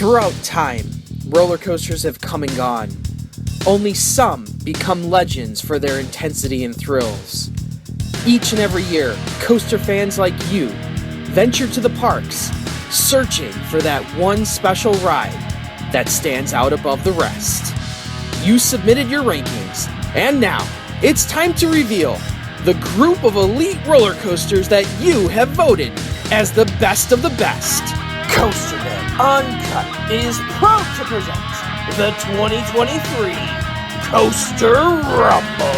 Throughout time, roller coasters have come and gone. Only some become legends for their intensity and thrills. Each and every year, coaster fans like you venture to the parks, searching for that one special ride that stands out above the rest. You submitted your rankings, and now it's time to reveal the group of elite roller coasters that you have voted as the best of the best. COASTER-net Uncut is proud to present the 2023 Coaster Rumble.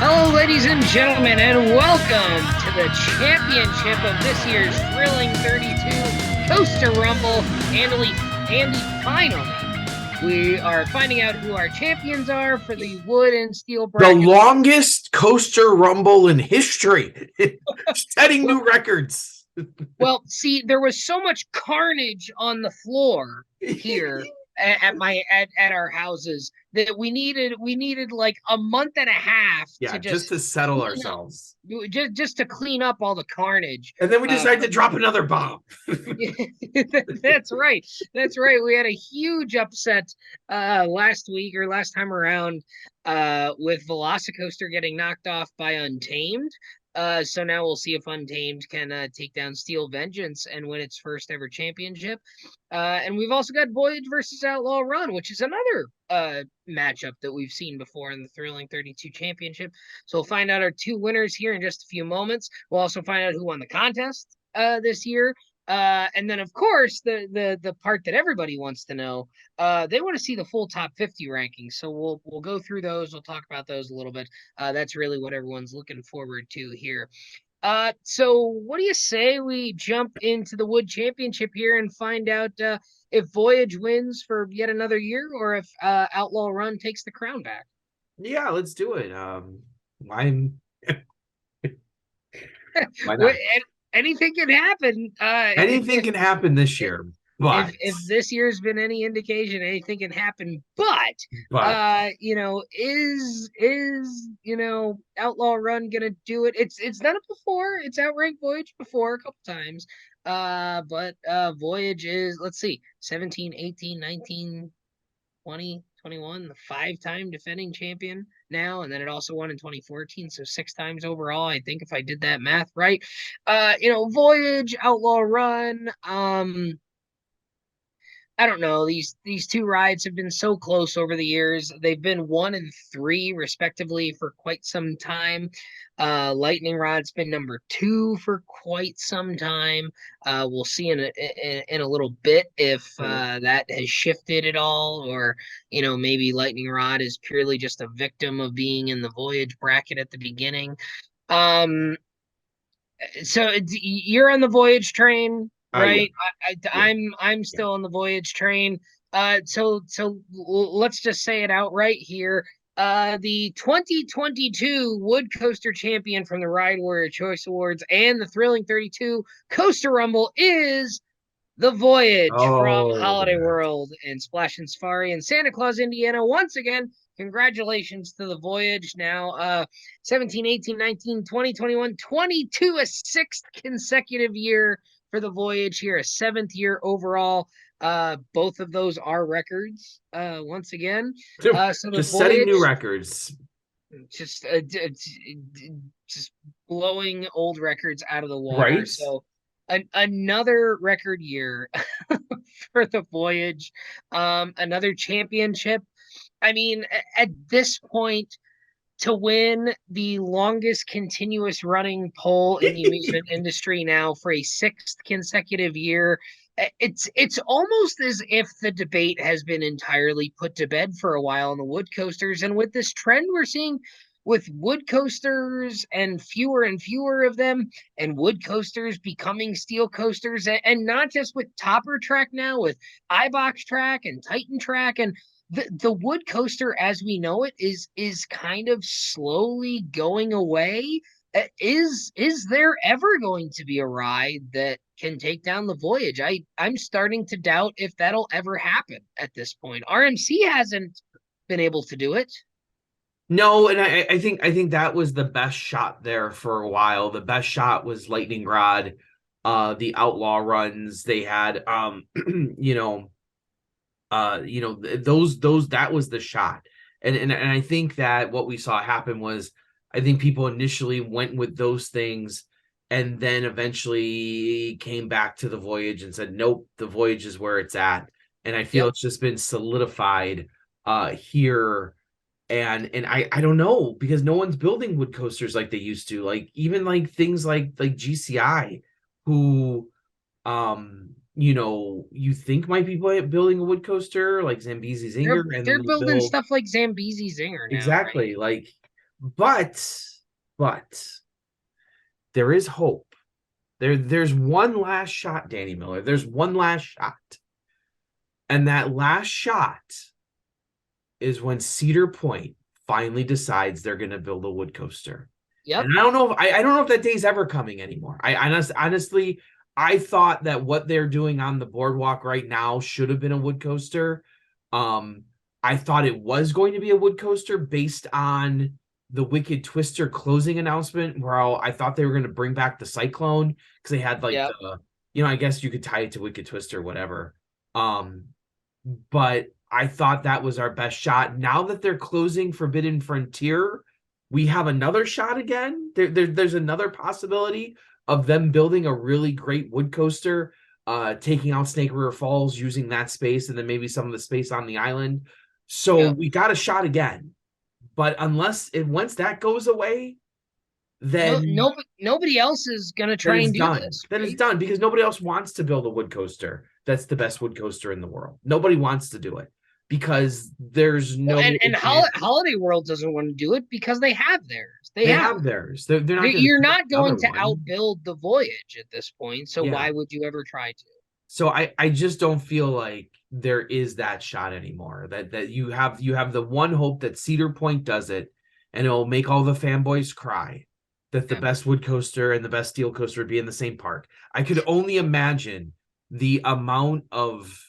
Hello, ladies and gentlemen, and welcome to the championship of this year's thrilling 32 Coaster Rumble. And finally, we are finding out who our champions are for the wood and steel bracket. The longest Coaster Rumble in history, setting new records. Well, see, there was so much carnage on the floor here at our houses that we needed like a month and a half to just to settle ourselves, just to clean up all the carnage. And then we decided to drop another bomb. That's right. We had a huge upset last time around with Velocicoaster getting knocked off by Untamed. So now we'll see if Untamed can take down Steel Vengeance and win its first ever championship. And we've also got Voyage versus Outlaw Run, which is another matchup that we've seen before in the Thrilling 32 Championship. So we'll find out our two winners here in just a few moments. We'll also find out who won the contest this year. And then, of course, the part that everybody wants to know, they want to see the full top 50 rankings. So we'll go through those. We'll talk about those a little bit. That's really what everyone's looking forward to here. So what do you say we jump into the Wood Championship here and find out if Voyage wins for yet another year or if Outlaw Run takes the crown back? Yeah, let's do it. Why not? Anything can happen. Anything can happen this year. But if this year's been any indication, anything can happen. But is Outlaw Run gonna do it? It's done it before. It's outranked Voyage before a couple times. But Voyage is, let's see, 17, 18, 19, 20, 21, the 5-time defending champion now, and then it also won in 2014, so 6 times overall, I think, if I did that math right. Voyage, Outlaw Run, I don't know. These two rides have been so close over the years. They've been 1 and 3 respectively for quite some time. Lightning Rod's been number 2 for quite some time. We'll see in a little bit if that has shifted at all, or maybe Lightning Rod is purely just a victim of being in the Voyage bracket at the beginning. So you're on the Voyage train. Right, I'm still on the Voyage train. So let's just say it outright here. The 2022 Wood Coaster Champion from the Ride Warrior Choice Awards and the Thrilling 32 Coaster Rumble is the Voyage from Holiday World and Splash and Safari in Santa Claus, Indiana. Once again, congratulations to the Voyage. Now, 17, 18, 19, 20, 21, 22, a 6th consecutive year for the Voyage here, a 7th year overall. Both of those are records once again. So just Voyage, setting new records. Just blowing old records out of the water. Right. So another record year for the Voyage. Another championship. I mean, at this point, to win the longest continuous running pole in the amusement industry now for a 6th consecutive year, it's almost as if the debate has been entirely put to bed for a while on the wood coasters. And with this trend we're seeing with wood coasters and fewer of them, and wood coasters becoming steel coasters, and not just with Topper Track now, with iBox Track and Titan Track, and the wood coaster as we know it is kind of slowly going away. Is there ever going to be a ride that can take down the Voyage? I'm starting to doubt if that'll ever happen at this point. RMC hasn't been able to do it. No, and I think that was the best shot there for a while. The best shot was Lightning Rod the outlaw runs. They had those that was the shot. And I think that what we saw happen was, I think people initially went with those things and then eventually came back to the Voyage and said, nope, the Voyage is where it's at. And I feel Yep. it's just been solidified here. And I don't know, because no one's building wood coasters like they used to. Like even like things like GCI, who you think might be building a wood coaster like Zambezi They're Zinger, and then they're they building build stuff like Zambezi Zinger now, right? exactly like, but there is hope. There's one last shot, Danny Miller. There's one last shot. And that last shot is when Cedar Point finally decides they're going to build a wood coaster. Yep. And I don't know if that day's ever coming anymore. Honestly, I thought that what they're doing on the boardwalk right now should have been a wood coaster. I thought it was going to be a wood coaster based on the Wicked Twister closing announcement, where I thought they were going to bring back the Cyclone, because they had like Yep. I guess you could tie it to Wicked Twister, whatever. But I thought that was our best shot. Now that they're closing Forbidden Frontier, we have another shot again. There's another possibility of them building a really great wood coaster, taking out Snake River Falls, using that space, and then maybe some of the space on the island. So Yep. we got a shot again. But once that goes away, then Nobody else is gonna then try it's and do done. this, Then it's right? done, because nobody else wants to build a wood coaster that's the best wood coaster in the world. Nobody wants to do it because there's Well, no and advantage. Holiday World doesn't want to do it because they have theirs. They They have have theirs. They're not going to You're build not another going to one. outbuild the Voyage at this point, so Yeah. why would you ever try to? So I just don't feel like there is that shot anymore. That you have the one hope that Cedar Point does it, and it'll make all the fanboys cry that the Yeah. best wood coaster and the best steel coaster would be in the same park. I could only imagine the amount of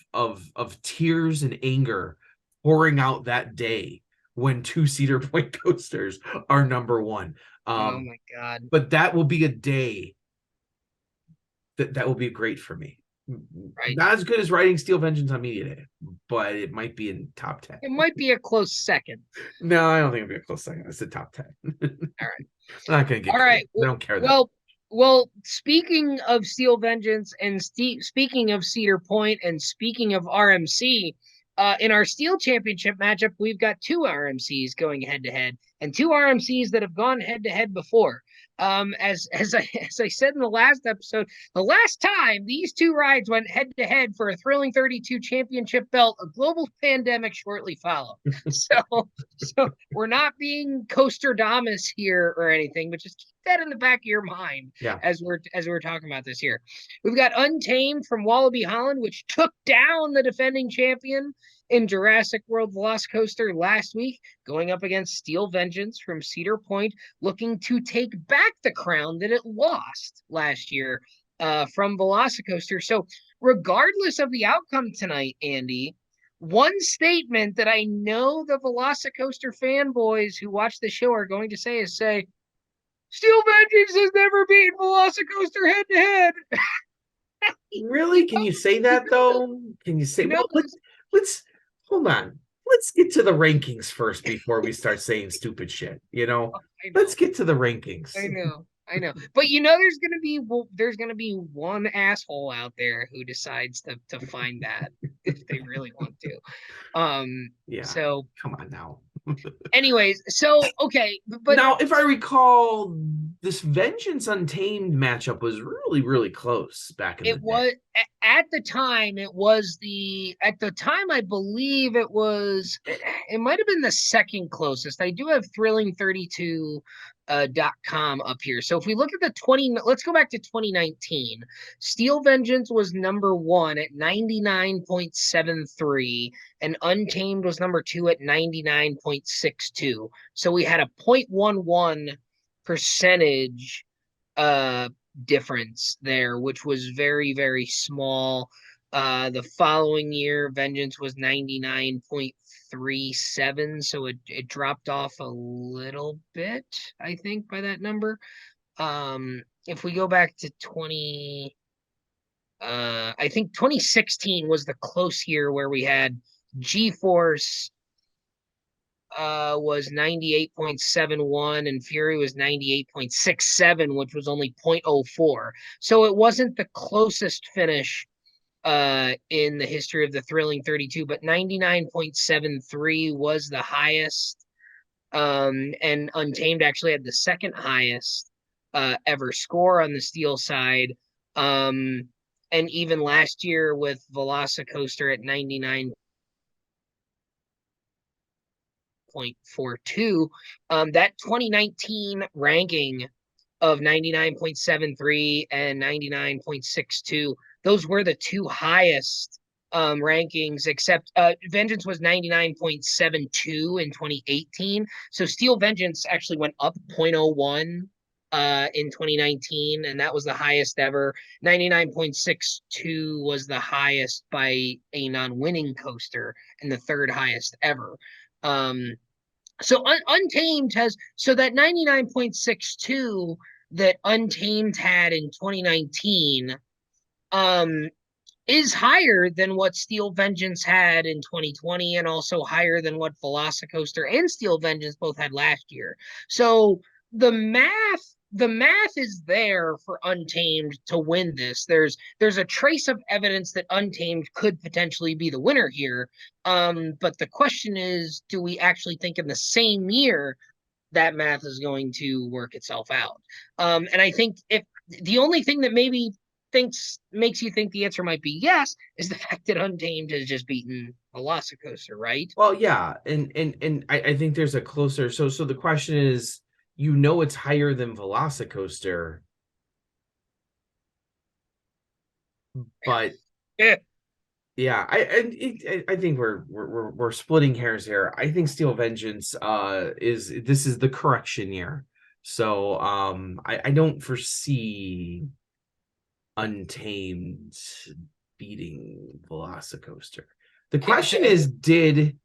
tears and anger pouring out that day when two Cedar Point coasters are number one. Oh my God. But that will be a day that will be great for me. Right. Not as good as writing Steel Vengeance on Media Day, but it might be in top 10. It might be a close second. No, I don't think it'll be a close second. It's a top 10. All right. I'm not going to get All right. I don't care that. Well, speaking of Steel Vengeance and speaking of Cedar Point and speaking of RMC, in our Steel Championship matchup, we've got two RMCs going head to head, and two RMCs that have gone head to head before. As I said in the last episode, the last time these two rides went head to head for a thrilling 32 championship belt, a global pandemic shortly followed. So we're not being Coaster-damus here or anything, but just keep that in the back of your mind as we're talking about this here. We've got Untamed from Wallaby Holland, which took down the defending champion in Jurassic World Velocicoaster last week, going up against Steel Vengeance from Cedar Point, looking to take back the crown that it lost last year from Velocicoaster. So regardless of the outcome tonight, Andy, one statement that I know the Velocicoaster fanboys who watch the show are going to say, Steel Vengeance has never beaten Velocicoaster head to head. Really? Can you say that though? Can you say, well, let's hold on. Let's get to the rankings first before we start saying stupid shit. Let's get to the rankings. I know. But there's gonna be one asshole out there who decides to find that if they really want to. Yeah. So come on now. Anyways, so okay, but now if I recall, this Vengeance Untamed matchup was really, really close back in the day. Was at the time. At the time, I believe it might have been the second closest. I do have thrilling32.com up here. So if we look at let's go back to 2019. Steel Vengeance was number one at 99.73, and Untamed was number two at 99.62. So we had a 0.11 percentage difference there, which was very, very small. The following year, Vengeance was 99.37, so it dropped off a little bit, I think, by that number. If we go back to I think 2016 was the close year where we had G-Force was 98.71 and Fury was 98.67, which was only 0.04. So it wasn't the closest finish in the history of the Thrilling 32, but 99.73 was the highest. And Untamed actually had the second highest ever score on the steel side. And even last year with Velocicoaster at 99.42, that 2019 ranking of 99.73 and 99.62, those were the two highest rankings, except Vengeance was 99.72 in 2018. So Steel Vengeance actually went up 0.01 in 2019, and that was the highest ever. 99.62 was the highest by a non-winning coaster and the third highest ever. So Untamed has, so that 99.62 that Untamed had in 2019 is higher than what Steel Vengeance had in 2020, and also higher than what Velocicoaster and Steel Vengeance both had last year. So the math is there for Untamed to win this. There's a trace of evidence that Untamed could potentially be the winner here. But the question is, do we actually think in the same year that math is going to work itself out? And I think if the only thing that maybe makes you think the answer might be yes is the fact that Untamed has just beaten Velocicoaster, right? Well, yeah, and I think there's a closer. So the question is, it's higher than Velocicoaster, but Yeah. yeah, I think we're splitting hairs here. I think Steel Vengeance is the correction year. So I don't foresee Untamed beating Velocicoaster. The question is, did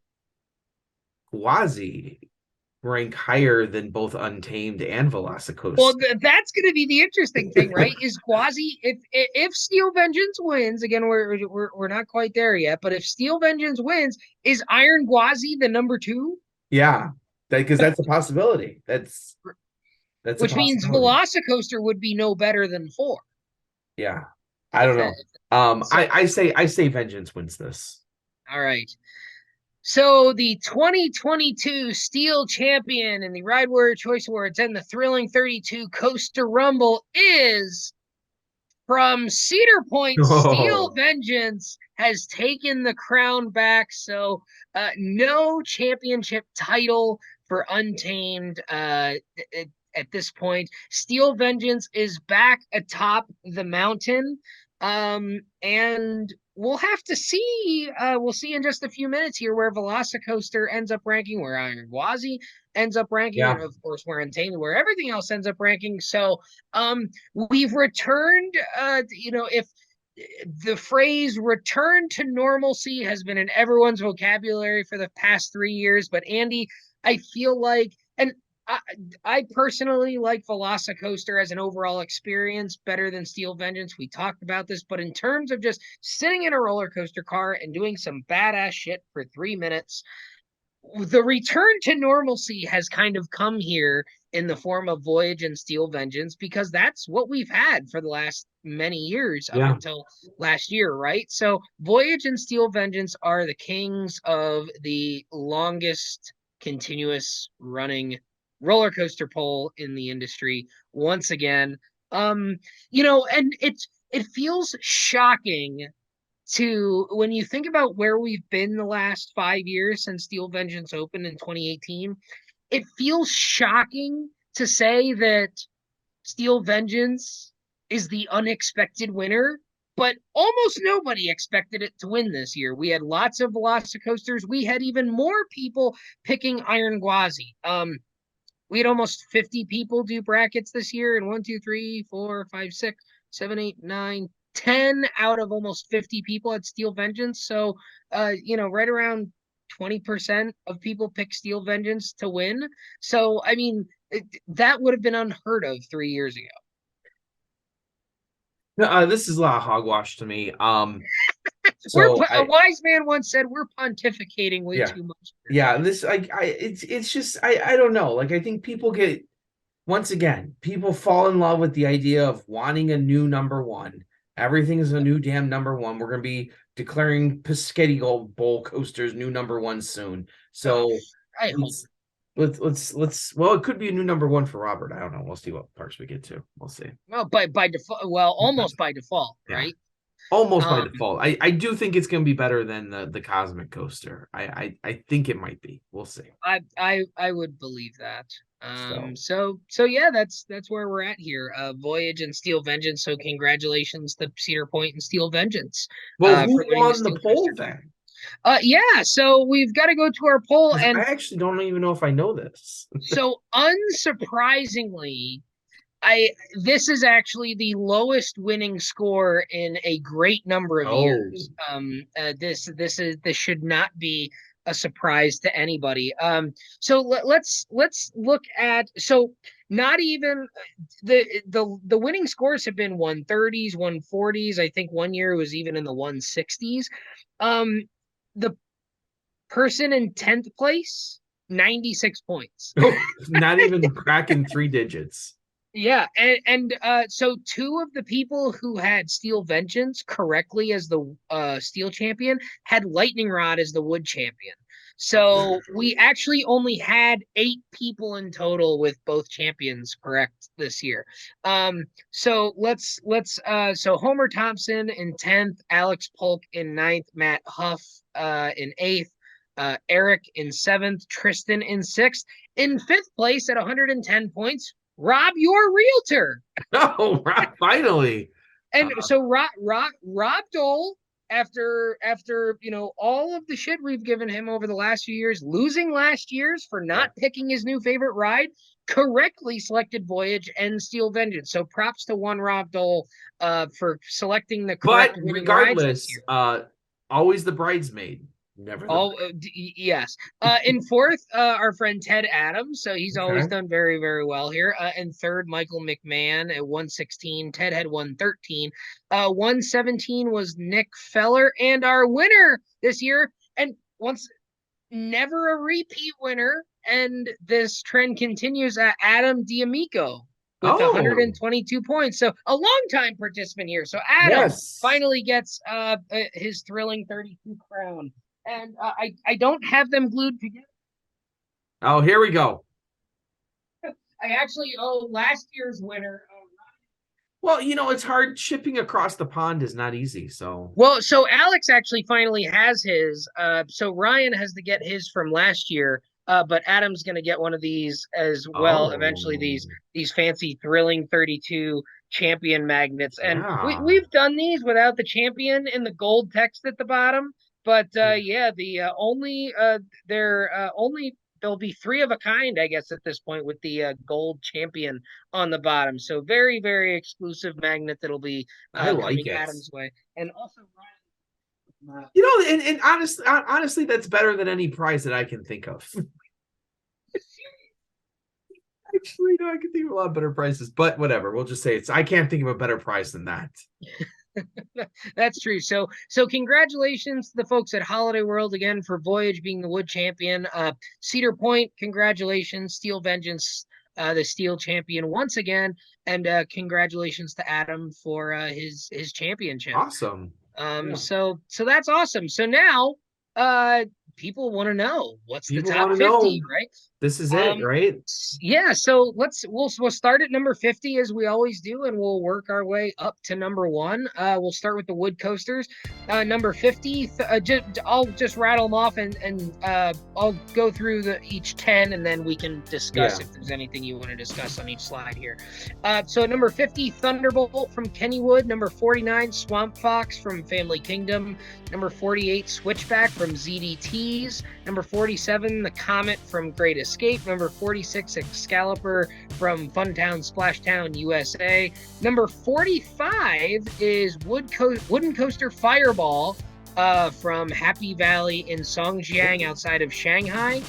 Quasi rank higher than both Untamed and Velocicoaster? Well, that's going to be the interesting thing, right? Is Quasi, if Steel Vengeance wins again, we're not quite there yet, but if Steel Vengeance wins, is Iron Gwazi the number two? Yeah, because that's a possibility. That's a Which means possibility. Velocicoaster would be no better than four. Yeah, I don't know. So, I say Vengeance wins this. all right. So the 2022 Steel Champion in the Ride Warrior Choice Awards and the Thrilling 32 Coaster Rumble is from Cedar Point. Steel Oh, Vengeance has taken the crown back. So no championship title for Untamed at this point. Steel Vengeance is back atop the mountain. And we'll have to see. We'll see in just a few minutes here where Velocicoaster ends up ranking, where Iron Gwazi ends up ranking, yeah, and of course where Untamed, where everything else ends up ranking. So we've returned, if the phrase return to normalcy has been in everyone's vocabulary for the past 3 years, but Andy, I feel like, and I, I personally like Velocicoaster as an overall experience better than Steel Vengeance. We talked about this, but in terms of just sitting in a roller coaster car and doing some badass shit for 3 minutes, the return to normalcy has kind of come here in the form of Voyage and Steel Vengeance, because that's what we've had for the last many years up yeah, until last year, right? So Voyage and Steel Vengeance are the kings of the longest continuous running roller coaster pole in the industry once again. And it feels shocking to, when you think about where we've been the last 5 years since Steel Vengeance opened in 2018, it feels shocking to say that Steel Vengeance is the unexpected winner, but almost nobody expected it to win this year. We had lots of Velocicoasters. We had even more people picking Iron Gwazi. We had almost 50 people do brackets this year, and 1, 2, 3, 4, 5, 6, 7, 8, 9, 10 out of almost 50 people at Steel Vengeance. So, right around 20% of people pick Steel Vengeance to win. So, I mean, that would have been unheard of 3 years ago. This is a lot of hogwash to me. We're So a wise man once said we're pontificating way yeah, too much. yeah. This it's just I don't know. Like I think people get once again, people fall in love with the idea of wanting a new number one. Everything is a new damn number one. We're gonna be declaring Piscetti Bowl coasters new number one soon. So I hope. let's well, it could be a new number one for Robert. I don't know. We'll see what parks we get to. We'll see. Well, by default, well, almost by default, Yeah. right? Almost by default. I do think it's gonna be better than the Cosmic Coaster. I think it might be. We'll see. I would believe that. So yeah, that's where we're at here. Voyage and Steel Vengeance. So congratulations to Cedar Point and Steel Vengeance. Well, who For winning won the Steel poll Coaster. then? Yeah, so we've got to go to our poll, and I actually don't even know if I know this. so unsurprisingly, this is actually the lowest winning score in a great number of years. This should not be a surprise to anybody. So let's look at, so not even the winning scores have been 130s, 140s. I think one year it was even in the 160s. The person in 10th place, 96 points. Not even cracking 3 digits. Yeah, and so two of the people who had Steel Vengeance correctly as the Steel champion had Lightning Rod as the Wood champion. So we actually only had 8 people in total with both champions correct this year. So let's so Homer Thompson in 10th, Alex Polk in 9th, Matt Huff in 8th, Eric in 7th, Tristan in 6th. In 5th place at 110 points, Rob, your realtor. Oh, finally. And so Rob Dole, after all of the shit we've given him over the last few years, losing last year's for not picking his new favorite ride, correctly selected Voyage and Steel Vengeance. So props to one Rob Dole for selecting the correct But regardless, always the bridesmaid. Never. Yes. In 4th, our friend Ted Adams. So he's always done very, very well here. In 3rd, Michael McMahon at 116. Ted had 113. 117 was Nick Feller, and our winner this year, and once never a repeat winner, and this trend continues. Adam D'Amico with 122 points. So a long-time participant here. So Adam finally gets his thrilling 32 crown. And I don't have them glued together. Oh, here we go. I actually owe last year's winner. Well, it's hard. Shipping across the pond is not easy. So Alex actually finally has his. So Ryan has to get his from last year. But Adam's going to get one of these as well. Eventually, these fancy thrilling 32 champion magnets, and we've done these without the champion in the gold text at the bottom. But there'll be 3 of a kind, I guess, at this point with the gold champion on the bottom. So very, very exclusive magnet that'll be coming Adam's way. And also Ryan. And honestly, that's better than any prize that I can think of. Actually, no, I can think of a lot of better prices, but whatever. We'll just say I can't think of a better prize than that. That's true. So congratulations to the folks at Holiday World again for Voyage being the Wood champion. Cedar Point, congratulations. Steel Vengeance, the Steel champion once again, and congratulations to Adam for his championship. Awesome. So that's awesome. So now people want to know what's the top 50, right? This is it, right? Yeah. So we'll start at number 50 as we always do, and we'll work our way up to number 1. We'll start with the wood coasters. Number 50. I'll just rattle them off, and I'll go through each 10, and then we can discuss if there's anything you want to discuss on each slide here. So number 50, Thunderbolt from Kennywood. Number 49, Swamp Fox from Family Kingdom. Number 48, Switchback from ZDTs. Number 47, The Comet from Great Escape. Number 46, Excalibur from Funtown Splashtown USA. Number 45 is Wooden Coaster Fireball from Happy Valley in Songjiang outside of Shanghai.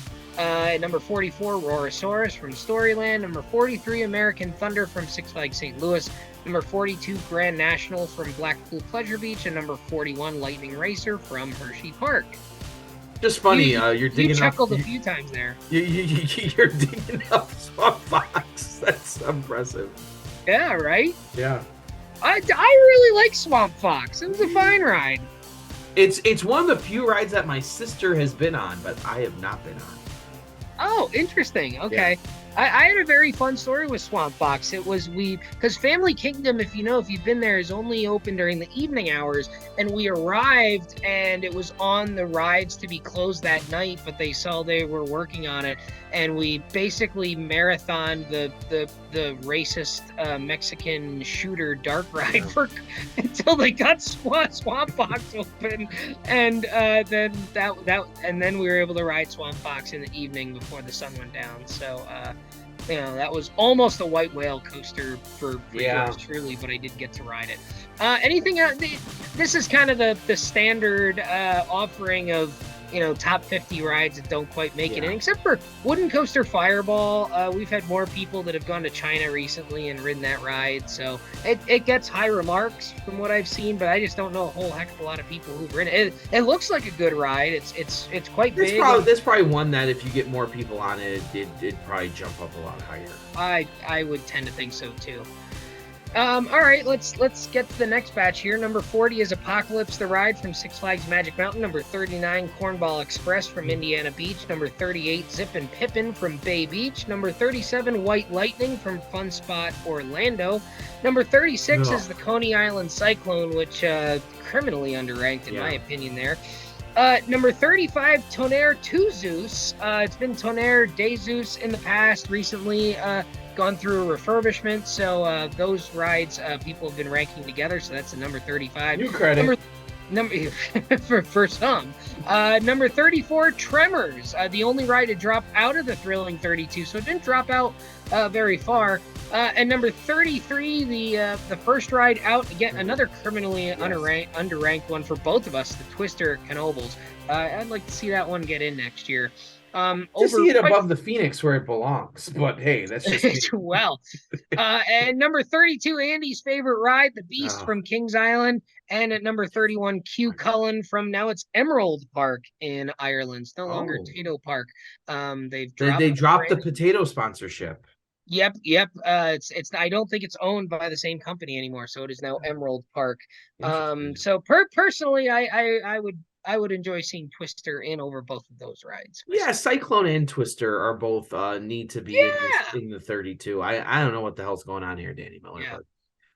Number 44, Rorosaurus from Storyland. Number 43, American Thunder from Six Flags St. Louis. Number 42, Grand National from Blackpool Pleasure Beach, and number 41, Lightning Racer from Hershey Park. Just funny, You you're digging chuckled up, a few times there. you're digging up Swamp Fox. That's impressive. Yeah, right? Yeah. I really like Swamp Fox. It was a fine ride. It's one of the few rides that my sister has been on, but I have not been on. Oh, interesting. Okay. Yeah. I had a very fun story with Swamp Fox. It was because Family Kingdom, if you've been there, is only open during the evening hours. And we arrived and it was on the rides to be closed that night, but they saw they were working on it. And we basically marathoned the racist Mexican shooter dark ride until they got Swamp Fox open, and then we were able to ride Swamp Fox in the evening before the sun went down. So that was almost a white whale coaster for yours truly, but I did get to ride it. Anything else? This is kind of the standard offering of top 50 rides that don't quite make it in, except for Wooden Coaster Fireball. We've had more people that have gone to China recently and ridden that ride, so it gets high remarks from what I've seen, but I just don't know a whole heck of a lot of people who've ridden it. It looks like a good ride. It's quite big. There's probably one that if you get more people on it, it'd probably jump up a lot higher. I would tend to think so too. All right, let's get to the next batch here. Number 40 is Apocalypse the Ride from Six Flags Magic Mountain. Number 39, Cornball Express from Indiana Beach. Number 38, Zip and Pippin from Bay Beach. Number 37, White Lightning from Fun Spot Orlando. Number 36 is the Coney Island Cyclone, which criminally underranked in my opinion there. Number 35, Tonnerre 2 Zeus. It's been Tonnerre de Zeus in the past. Recently gone through a refurbishment, so those rides people have been ranking together, so that's a number 35. New credit. For some. Number 34, Tremors, the only ride to drop out of the Thrilling 32, so it didn't drop out very far. And number 33, the first ride out, again, another criminally underranked one for both of us, the Twister Knoebels. I'd like to see that one get in next year. To see it above the Phoenix where it belongs, but hey, that's just well. And number 32, Andy's favorite ride, the Beast from Kings Island, and at number 31, Q Cullen from now it's Emerald Park in Ireland. It's no longer Tato Park. They dropped the potato sponsorship. Yep. It's I don't think it's owned by the same company anymore, so it is now Emerald Park. So personally, I would enjoy seeing Twister in over both of those rides. Yeah, Cyclone and Twister are both need to be in the 32. I don't know what the hell's going on here, Danny Miller. But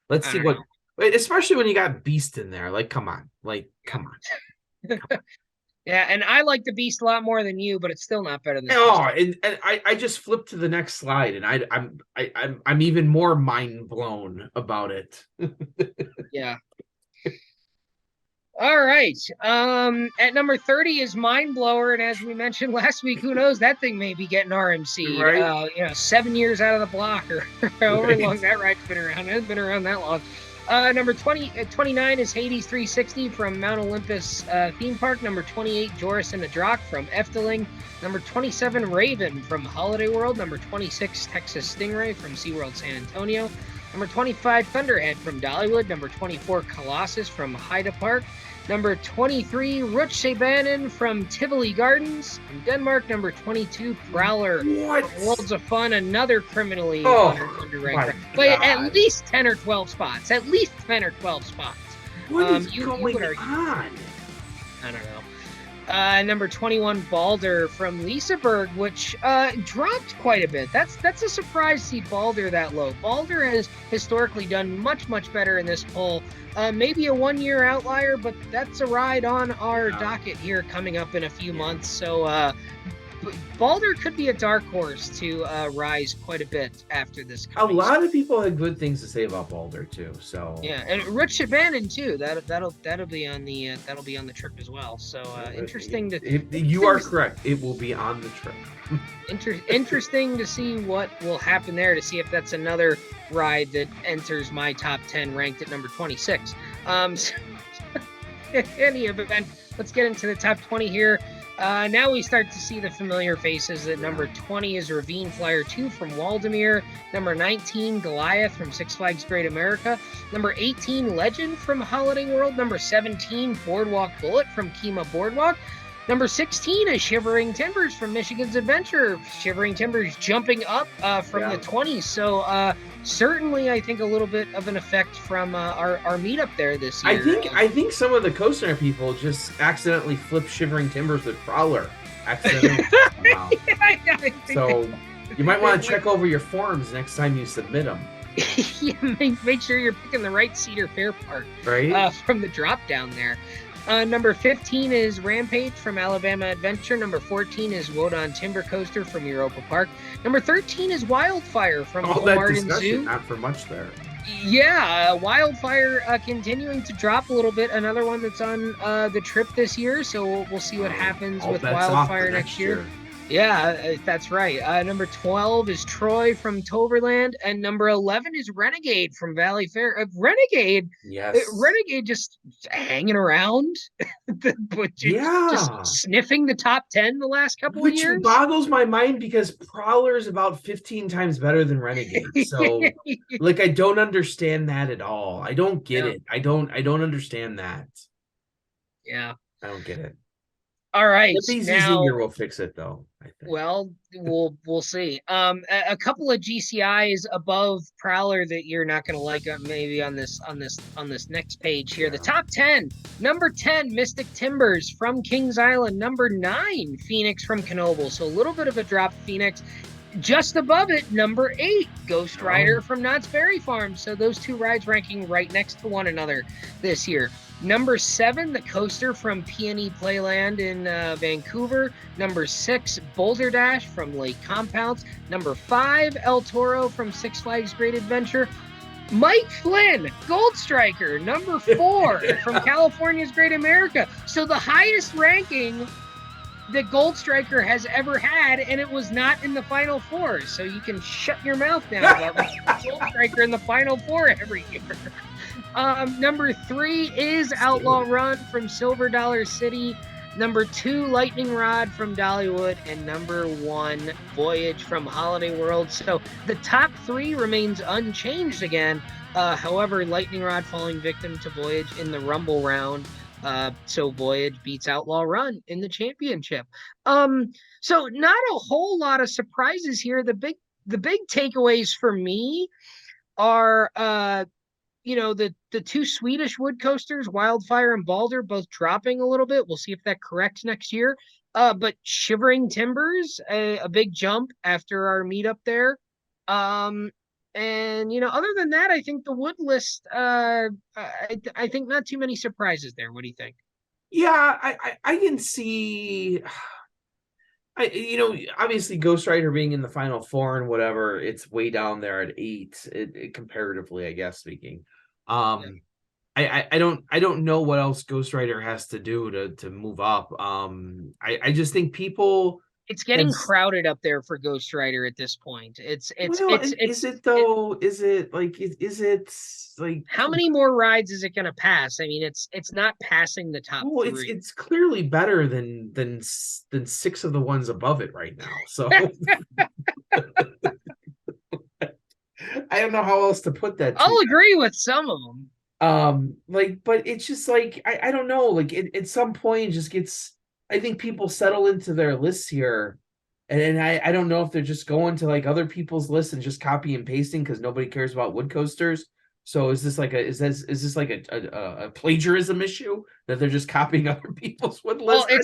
let's see what, especially when you got Beast in there. Like, come on. Yeah, and I like the Beast a lot more than you, but it's still not better than. And I just flipped to the next slide, and I'm even more mind blown about it. Yeah. All right. At number 30 is Mind Blower, and as we mentioned last week, who knows, that thing may be getting RMC. Right. 7 years out of the block, or however long that ride's been around. It hasn't been around that long. Number 29 is Hades 360 from Mount Olympus theme park. Number 28, Joris and the Drock from Efteling. Number 27, Raven from Holiday World. Number 26, Texas Stingray from SeaWorld San Antonio. Number 25, Thunderhead from Dollywood. Number 24, Colossus from Haida Park. Number 23, Rutschebanen from Tivoli Gardens. From Denmark, number 22, Prowler. What? Worlds of Fun, another criminally underranked. But at least 10 or 12 spots. At least 10 or 12 spots. What is going on? I don't know. Number 21, Balder from Liseberg, which dropped quite a bit. That's a surprise to see Balder that low. Balder has historically done much better in this poll. Maybe a one-year outlier, but that's a ride on our docket here coming up in a few months. So Balder could be a dark horse to rise quite a bit after this. A lot of people had good things to say about Balder too. So yeah, and Rutschebanen too. That'll be on the trip as well. So interesting to. You are correct. It will be on the trip. Interesting to see what will happen there. To see if that's another ride that enters my top 10, ranked at number 26. In any event, let's get into the top 20 here. Now we start to see the familiar faces. At number 20 is Ravine Flyer 2 from Waldemir. Number 19, Goliath from Six Flags Great America. Number 18, Legend from Holiday World. Number 17, Boardwalk Bullet from Kima Boardwalk. Number 16 is Shivering Timbers from Michigan's Adventure. Shivering Timbers jumping up from the 20s. So certainly, I think a little bit of an effect from our meetup there this year. I think some of the Coaster people just accidentally flipped Shivering Timbers with Prowler. Accidentally. So you might want to check over your forms next time you submit them. Yeah, make sure you're picking the right Cedar Fair part, right? From the drop down there. Number 15 is Rampage from Alabama Adventure. Number 14 is Wodan Timber Coaster from Europa Park. Number 13 is Wildfire from Martin Zoo. Not for much there. Yeah, Wildfire continuing to drop a little bit. Another one that's on the trip this year, so we'll see what happens with Wildfire next year. Yeah, that's right. Number 12 is Troy from Toverland, and number 11 is Renegade from Valley Fair. Renegade, Renegade just hanging around, just sniffing the top 10 the last couple of years. Which boggles my mind because Prowler is about 15 times better than Renegade. So, like, I don't understand that at all. I don't get it. I don't understand that. Yeah, I don't get it. All right, now will fix it though. I think. Well, we'll see. A couple of GCIs above Prowler that you're not going to like maybe on this next page here. The top 10. Number 10, Mystic Timbers from Kings Island. Number 9, Phoenix from Knoebel. So a little bit of a drop, Phoenix. Just above it, number 8, Ghost Rider from Knott's Berry Farm. So those two rides ranking right next to one another this year. Number 7, the coaster from Peony Playland in Vancouver. Number 6, Boulder Dash from Lake Compounce. Number 5, El Toro from Six Flags Great Adventure. Mike Flynn, Gold Striker, number 4 from California's Great America. So the highest ranking that Gold Striker has ever had, and it was not in the Final Four. So you can shut your mouth now about Gold Striker in the Final Four every year. Number 3 is Outlaw Run from Silver Dollar City. Number 2, Lightning Rod from Dollywood. And number 1, Voyage from Holiday World. So the top 3 remains unchanged again. However, Lightning Rod falling victim to Voyage in the Rumble round. So Voyage beats Outlaw Run in the championship. So not a whole lot of surprises here. The big takeaways for me are the 2 Swedish wood coasters, Wildfire and Balder, both dropping a little bit. We'll see if that corrects next year. But Shivering Timbers, a big jump after our meetup there. And other than that, I think the wood list, I think not too many surprises there. What do you think? Yeah, I can see. Obviously Ghost Rider being in the Final Four and whatever, it's way down there at 8. It comparatively, I guess, speaking. I don't know what else Ghost Rider has to do to move up. I just think people. It's getting crowded up there for Ghost Rider at this point. Is it like how many more rides is it going to pass? I mean, it's not passing the top 3. It's clearly better than 6 of the ones above it right now. So I don't know how else to put that. I'll agree with some of them. But it's just like I don't know. Like at some point, it just gets. I think people settle into their lists here, and I don't know if they're just going to like other people's lists and just copy and pasting because nobody cares about wood coasters. So is this like a plagiarism issue that they're just copying other people's wood lists? Well,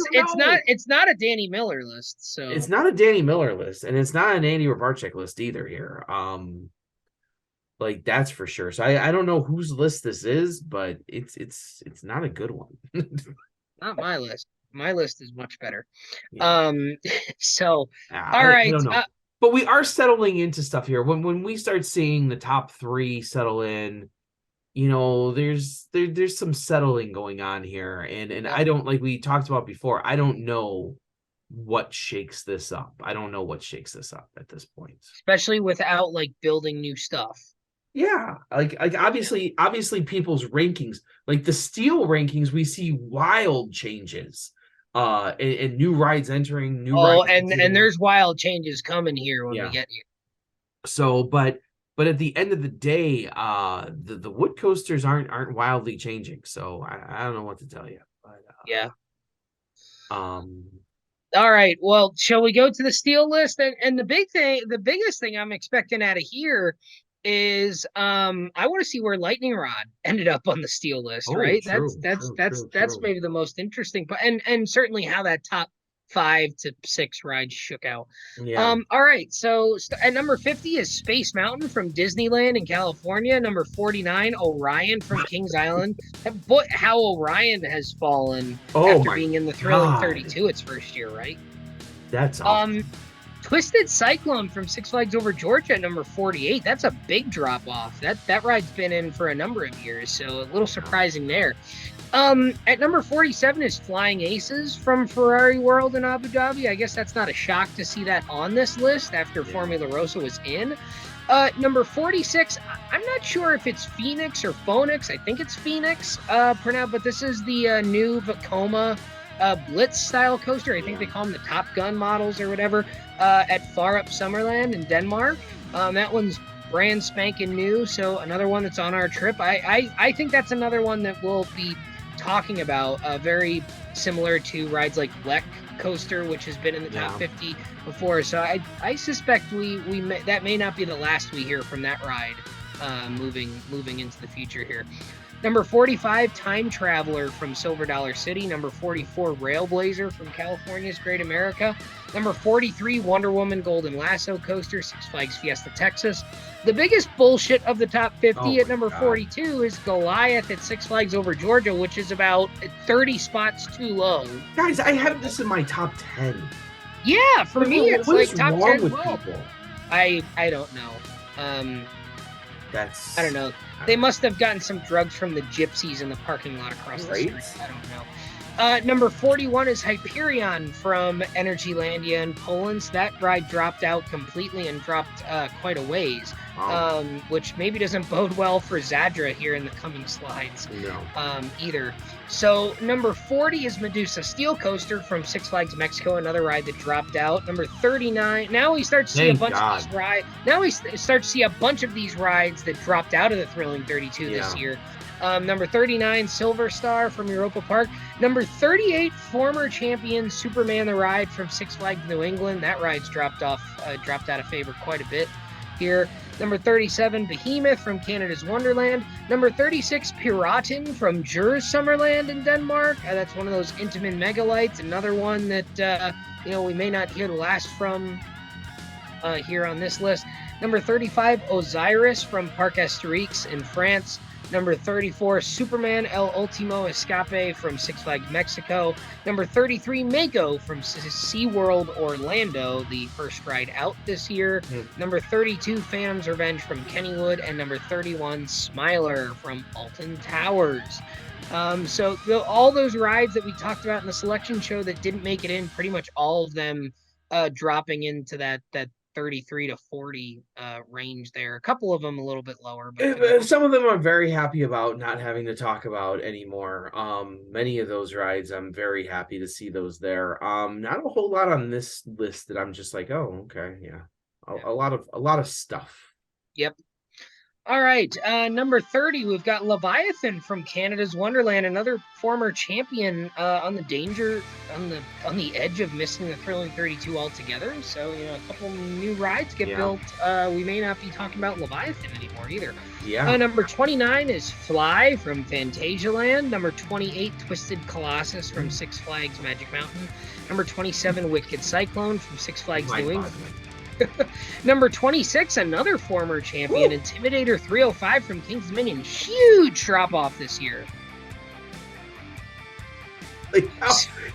it's not a Danny Miller list. So it's not a Danny Miller list, and it's not an Andy Robarczyk list either here. Like that's for sure. So I don't know whose list this is, but it's not a good one. Not my list. My list is much better. Yeah. All right. I don't know. But we are settling into stuff here. When we start seeing the top 3 settle in, there's some settling going on here. And I don't, like we talked about before, I don't know what shakes this up. I don't know what shakes this up at this point. Especially without like building new stuff. Yeah, like obviously people's rankings, like the steel rankings, we see wild changes. and new rides entering, new Oh, rides and exiting. there's wild changes coming here when we Yeah. get here. So, but at the end of the day, the wood coasters aren't wildly changing. So I don't know what to tell you. But Yeah. um, All right. Well, shall we go to the steel list? And the biggest thing I'm expecting out of here is I want to see where Lightning Rod ended up on the steel list, oh, right? true, true, true, That's true. maybe the most interesting part, and certainly how that top 5 to 6 rides shook out. Yeah. All right. So at number 50 is Space Mountain from Disneyland in California. Number 49, Orion from Kings Island. Boy, how Orion has fallen Oh after my being in the Thrilling God. 32 its first year, right? That's awful. Um, Twisted Cyclone from Six Flags Over Georgia at number 48. That's a big drop off. That ride's been in for a number of years, so a little surprising there. At number 47 is Flying Aces from Ferrari World in Abu Dhabi. I guess that's not a shock to see that on this list after Formula Rosa was in. Number 46, I'm not sure if it's Phoenix or Phoenix. I think it's Phoenix for now, but this is the new Vekoma Blitz style coaster. I think they call them the Top Gun models or whatever at Far Up Summerland in Denmark. That one's brand spanking new, so another one that's on our trip. I think that's another one that we'll be talking about, very similar to rides like Lek Coaster, which has been in the top 50 before. So I suspect we may, that may not be the last we hear from that ride moving into the future here. Number 45, Time Traveler from Silver Dollar City. Number 44, Railblazer from California's Great America. Number 43, Wonder Woman Golden Lasso Coaster, Six Flags Fiesta, Texas. The biggest bullshit of the top 50 at number 42 is Goliath at Six Flags Over Georgia, which is about 30 spots too low. Guys, I have this in my top 10. Yeah, for me, it's like top 10 with low. people? I don't know. I don't know. They must have gotten some drugs from the gypsies in the parking lot across the street. I don't know. Number 41 is Hyperion from Energylandia in Poland. So that ride dropped out completely and dropped quite a ways, which maybe doesn't bode well for Zadra here in the coming slides either. So number 40 is Medusa Steel Coaster from Six Flags Mexico, another ride that dropped out. Number 39. Now we start to see a bunch of these rides. Now we start to see a bunch of these rides that dropped out of the Thrilling 32 this year. Number 39, Silver Star from Europa Park. Number 38, former champion Superman the Ride from Six Flags New England. That ride's dropped out of favor quite a bit here. Number 37, Behemoth from Canada's Wonderland. Number 36, Piraten from Djurs Summerland in Denmark. That's one of those Intamin Megalites. Another one that we may not hear the last from here on this list. Number 35, Osiris from Parc Astérix in France. Number 34, Superman El Ultimo Escape from Six Flags Mexico. Number 33, Mako from SeaWorld Orlando, the first ride out this year. Number 32, Phantom's Revenge from Kennywood. And number 31, Smiler from Alton Towers. So all those rides that we talked about in the selection show that didn't make it in, pretty much all of them dropping into that 33 to 40 range there. A couple of them a little bit lower, but some of them I'm very happy about not having to talk about anymore. Many of those rides I'm very happy to see those there. Not a whole lot on this list that I'm just like, oh, okay, yeah. A lot of stuff. Yep. All right, number 30, we've got Leviathan from Canada's Wonderland, another former champion on the edge of missing the Thrilling 32 altogether. So, a couple new rides get built. We may not be talking about Leviathan anymore either. Yeah. Number 29 is Fly from Fantasialand. Number 28, Twisted Colossus from Six Flags Magic Mountain. Number 27, Wicked Cyclone from Six Flags New England. Number 26, another former champion, Intimidator 305 from King's Dominion. Huge drop off this year.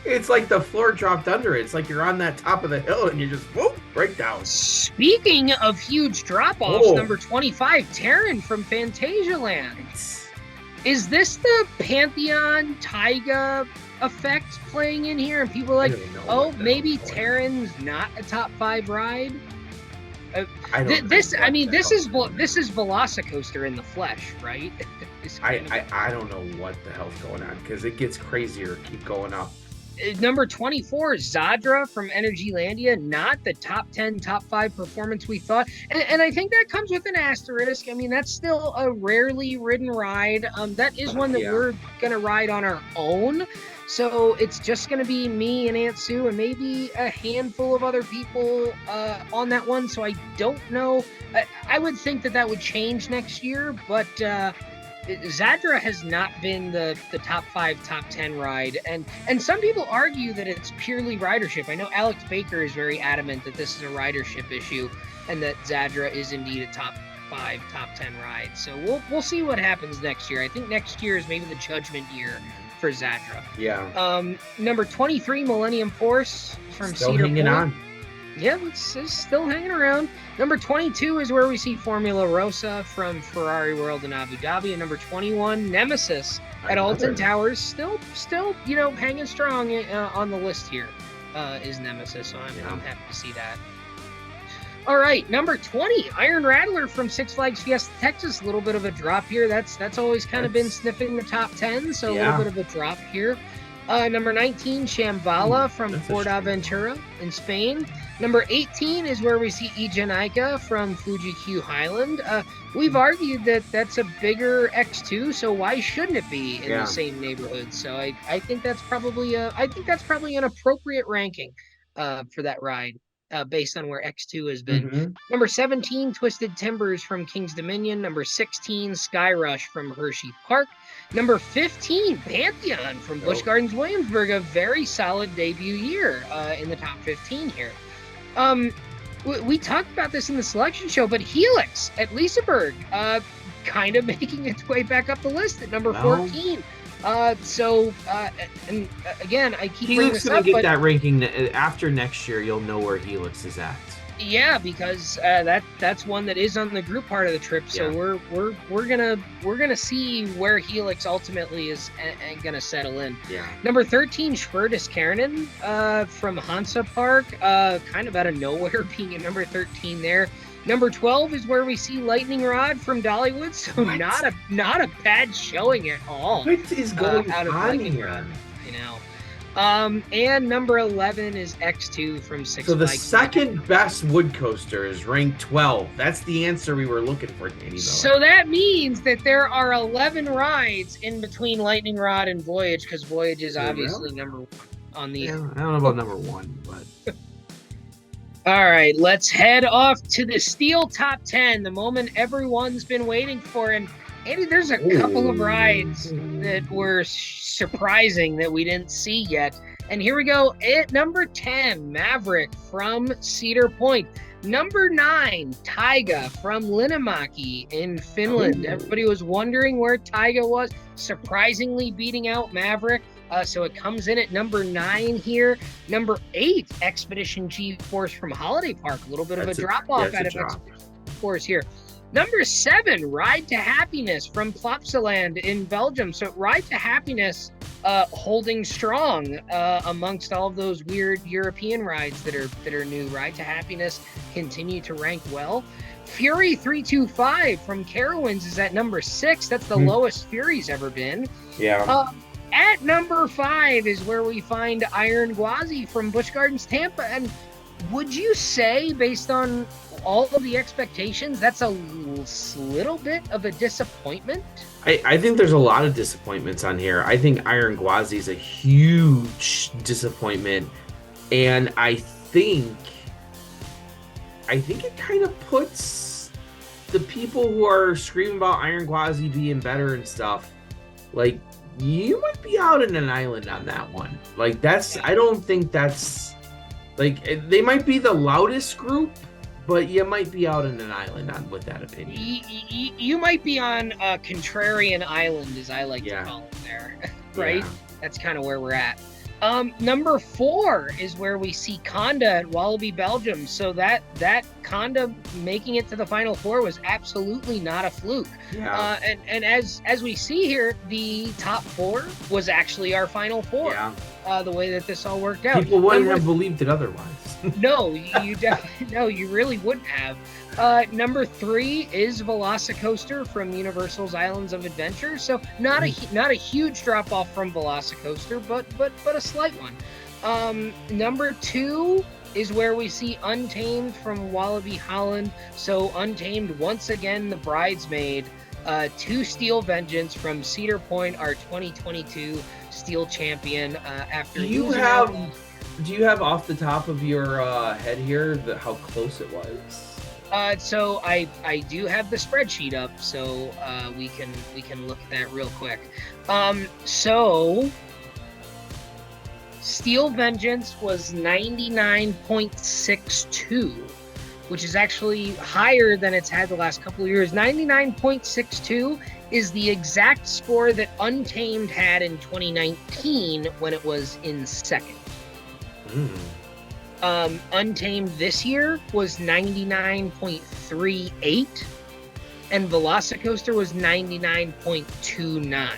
It's like the floor dropped under it. It's like you're on that top of the hill and you just break down. Speaking of huge drop offs, number 25, Terran from Fantasialand. Is this the Pantheon Taiga effect playing in here? And people are like, maybe Terran's not a top 5 ride. This is Velocicoaster in the flesh, right? I don't know what the hell's going on because it gets crazier. Keep going up. Number 24, Zadra from Energylandia, not the top 10, top 5 performance we thought. And I think that comes with an asterisk. I mean, that's still a rarely ridden ride. That is one that we're going to ride on our own. So it's just going to be me and Aunt Sue and maybe a handful of other people on that one. So I don't know. I would think that would change next year, but Zadra has not been the top 5, top 10 ride. And some people argue that it's purely ridership. I know Alex Baker is very adamant that this is a ridership issue and that Zadra is indeed a top 5, top 10 ride. So we'll see what happens next year. I think next year is maybe the judgment year for Zadra. Yeah. Number 23, Millennium Force from Still Cedar hanging Point. on. Yeah, it's still hanging around. Number 22 is where we see Formula Rosa from Ferrari World in Abu Dhabi. And number 21, Nemesis at Alton Towers. Still, hanging strong on the list here is Nemesis. So I'm happy to see that. All right, number 20, Iron Rattler from Six Flags Fiesta Texas. A little bit of a drop here. That's always kind of been sniffing the top 10, so a little bit of a drop here. Number 19, Shambhala from Fuerteventura in Spain. Number 18 is where we see Ijanika from Fuji Q Highland. We've argued that that's a bigger X2, so why shouldn't it be in the same neighborhood? So I think that's probably an appropriate ranking for that ride. Based on where X2 has been. Mm-hmm. Number 17, Twisted Timbers from King's Dominion. Number 16, Skyrush from Hershey Park. Number 15, Pantheon from Busch Gardens Williamsburg. A very solid debut year in the top 15 here. We talked about this in the selection show, but Helix at Liseberg kind of making its way back up the list at number 14. And again, I keep bringing this up, Helix gonna get that ranking after next year. You'll know where Helix is at. Yeah, because that's one that is on the group part of the trip. So we're gonna see where Helix ultimately is gonna settle in. Yeah. Number 13, Schwertis Kärnen from Hansa Park, kind of out of nowhere being at number 13 there. Number 12 is where we see Lightning Rod from Dollywood, so not a bad showing at all. What is going out of on Lightning here? Rod, and number 11 is X2 from Six Flags. So the second best wood coaster is ranked 12. That's the answer we were looking for, Danny. So that means that there are 11 rides in between Lightning Rod and Voyage, because Voyage is obviously number 1 on the. Yeah, I don't know about number 1, but. All right, let's head off to the Steel Top 10, the moment everyone's been waiting for. And Andy, there's a couple of rides that were surprising that we didn't see yet. And here we go. At number 10, Maverick from Cedar Point. Number 9, Taiga from Linnanmäki in Finland. Everybody was wondering where Taiga was, surprisingly beating out Maverick. So it comes in at number 9 here. Number 8, Expedition G-Force from Holiday Park. A little bit of a drop-off out of Expedition G-Force here. Number 7, Ride to Happiness from Plopsaland in Belgium. So Ride to Happiness holding strong amongst all of those weird European rides that are new. Ride to Happiness continue to rank well. Fury 325 from Carowinds is at number 6. That's the lowest Fury's ever been. Yeah. At number 5 is where we find Iron Gwazi from Busch Gardens Tampa. And would you say, based on all of the expectations, that's a little bit of a disappointment? I think there's a lot of disappointments on here. I think Iron Gwazi is a huge disappointment. And I think it kind of puts the people who are screaming about Iron Gwazi being better and stuff, like, you might be out in an island on that one. Like, I don't think that's, like, they might be the loudest group, but you might be out in an island with that opinion. You might be on a contrarian island, as I like to call it there, right? Yeah. That's kind of where we're at. Number 4 is where we see Conda at Wallaby, Belgium. So that Conda making it to the Final Four was absolutely not a fluke. Yeah. And as we see here, the top 4 was actually our Final 4. Yeah. the way that this all worked out. People wouldn't have believed it otherwise. No, you definitely no, you really wouldn't have. Number 3 is Velocicoaster from Universal's Islands of Adventure. So not a huge drop off from Velocicoaster, but a slight one. Number 2 is where we see Untamed from Wallaby Holland. So Untamed, once again, the bridesmaid. 2 Steel Vengeance from Cedar Point, our 2022 Steel champion. Do you have off the top of your head here how close it was? So I do have the spreadsheet up, so we can look at that real quick. So Steel Vengeance was 99.62, which is actually higher than it's had the last couple of years. 99.62 is the exact score that Untamed had in 2019 when it was in second. Untamed this year was 99.38, and Velocicoaster was 99.29.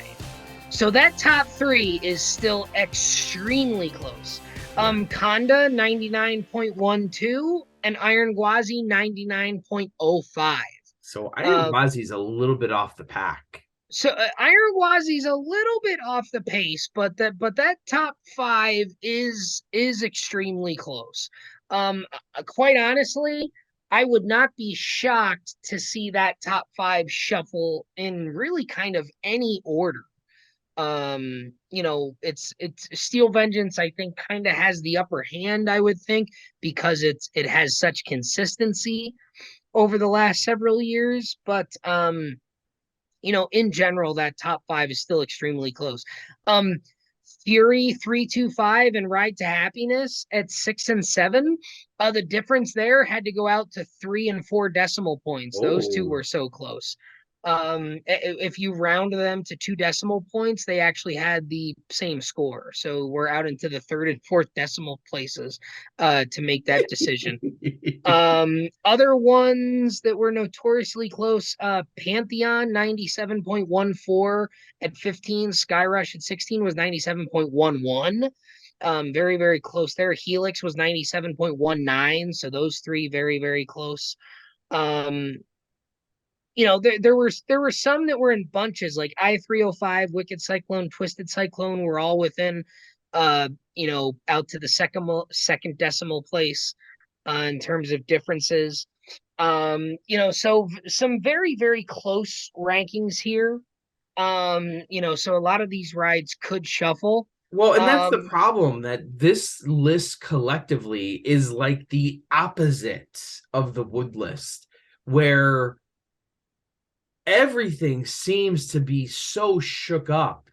So that top 3 is still extremely close. Conda 99.12 and Iron Gwazi 99.05. So Iron Gwazi's a little bit off the pack. So Iron Gwazi's a little bit off the pace, but that top 5 is extremely close. Quite honestly, I would not be shocked to see that top 5 shuffle in really kind of any order. It's Steel Vengeance, I think, kind of has the upper hand, I would think, because it has such consistency over the last several years. But in general, that top 5 is still extremely close. Fury 325 and Ride to Happiness at 6 and 7. The difference there had to go out to 3 and 4 decimal points. Those two were so close. If you round them to 2 decimal points, they actually had the same score. So we're out into the 3rd and 4th decimal places to make that decision. Other ones that were notoriously close, Pantheon 97.14 at 15, Skyrush at 16 was 97.11. Very, very close there. Helix was 97.19. So those 3 very, very close. There were some that were in bunches, like I-305, Wicked Cyclone, Twisted Cyclone were all within, out to the second decimal place in terms of differences. So some very, very close rankings here. So a lot of these rides could shuffle. Well, and that's the problem, that this list collectively is like the opposite of the Wood list, where everything seems to be so shook up.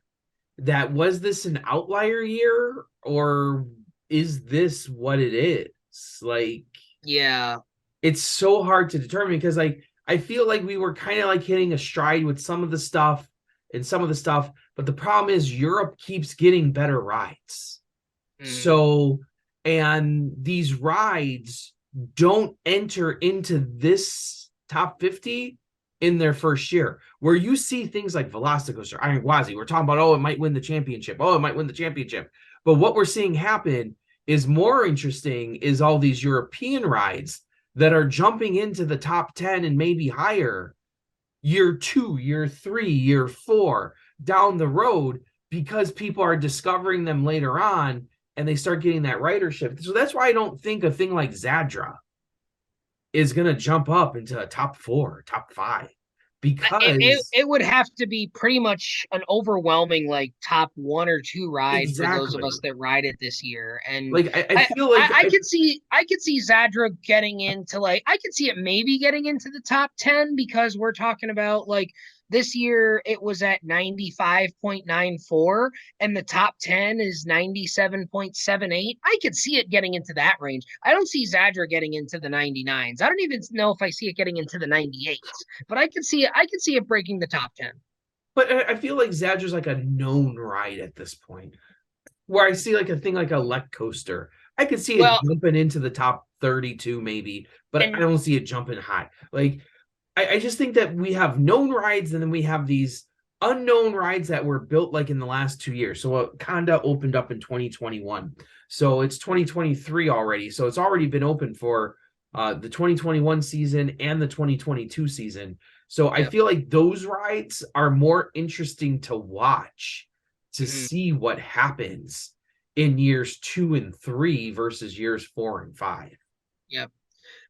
That was this an outlier year, or is this what it is? Like, yeah, it's so hard to determine, because I feel like we were kind of like hitting a stride with some of the stuff, but the problem is Europe keeps getting better rides. So, and these rides don't enter into this top 50 in their first year, where you see things like Velocicoaster, Iron Gwazi. We're talking about, it might win the championship. But what we're seeing happen is more interesting is all these European rides that are jumping into the top 10 and maybe higher year 2, year 3, year 4 down the road, because people are discovering them later on and they start getting that ridership. So that's why I don't think a thing like Zadra is going to jump up into a top 4, top 5, because it would have to be pretty much an overwhelming like top 1 or 2 ride for those of us that ride it this year. And like I feel like I could see Zadra getting into, like, I could see it maybe getting into the top 10, because we're talking about, like, this year it was at 95.94 and the top 10 is 97.78. I could see it getting into that range. I don't see Zadra getting into the 99s. I don't even know if I see it getting into the 98s, but I could see it breaking the top 10. But I feel like Zadra's like a known ride at this point, where I see like a thing like a Lek Coaster. I could see it jumping into the top 32 maybe, but I don't see it jumping high. Like, I just think that we have known rides, and then we have these unknown rides that were built like in the last 2 years. So Conda opened up in 2021. So it's 2023 already. So it's already been open for the 2021 season and the 2022 season. So I feel like those rides are more interesting to watch to see what happens in years 2 and 3 versus years 4 and 5. Yep.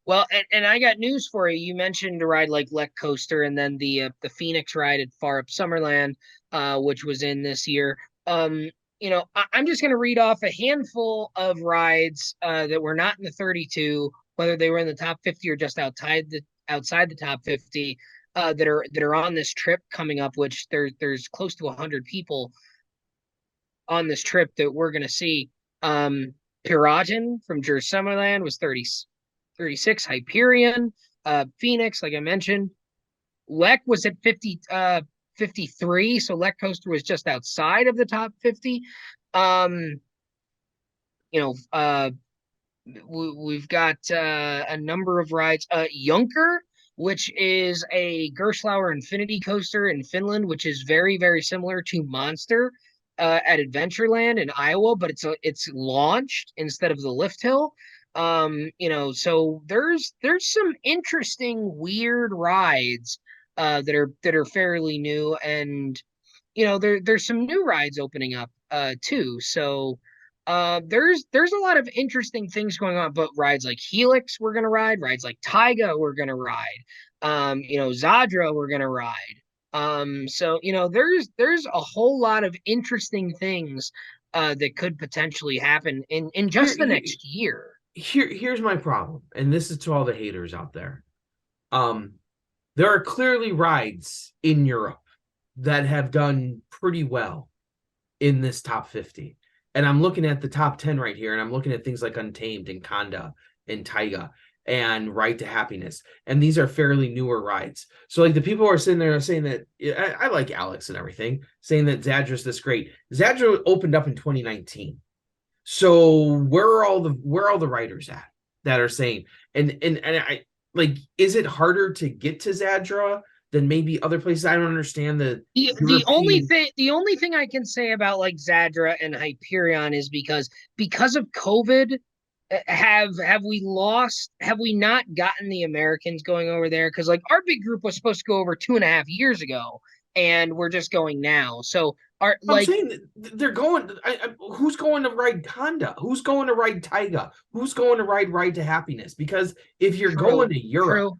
Well, and I got news for you. You mentioned a ride like Lek Coaster, and then the Phoenix ride at Far Up Summerland, which was in this year. I'm just going to read off a handful of rides that were not in the 32, whether they were in the top 50 or just outside the top 50, that are on this trip coming up. Which there's close to 100 people on this trip that we're going to see. Piraten from Jersey Summerland was 36. Hyperion, Phoenix, like I mentioned. Lek was at 53, so Lek Coaster was just outside of the top 50. Um, you know, we've got a number of rides. Junker, which is a Gerstlauer Infinity coaster in Finland, which is very, very similar to Monster at Adventureland in Iowa, but it's launched instead of the lift hill. So there's some interesting weird rides that are fairly new, and there's some new rides opening up too. So there's a lot of interesting things going on, but rides like Helix we're gonna ride, rides like Taiga we're gonna ride, Zadra we're gonna ride. There's a whole lot of interesting things that could potentially happen in just the next year. Here's my problem, and this is to all the haters out there. There are clearly rides in Europe that have done pretty well in this top 50. And I'm looking at the top 10 right here, and I'm looking at things like Untamed and Conda and Taiga and Ride to Happiness. And these are fairly newer rides. So like the people who are sitting there saying that I like Alex and everything, saying that Zadra's this great. Zadra opened up in 2019. So where are all the writers at that are saying and I like, is it harder to get to Zadra than maybe other places? I don't understand The only thing I can say about like Zadra and Hyperion is because of COVID, have we not gotten the Americans going over there? Because like our big group was supposed to go over 2.5 years ago, and we're just going now. So I'm saying they're going. Who's going to ride Conda? Who's going to ride Taiga? Who's going to ride to Happiness? Because if you're going to Europe,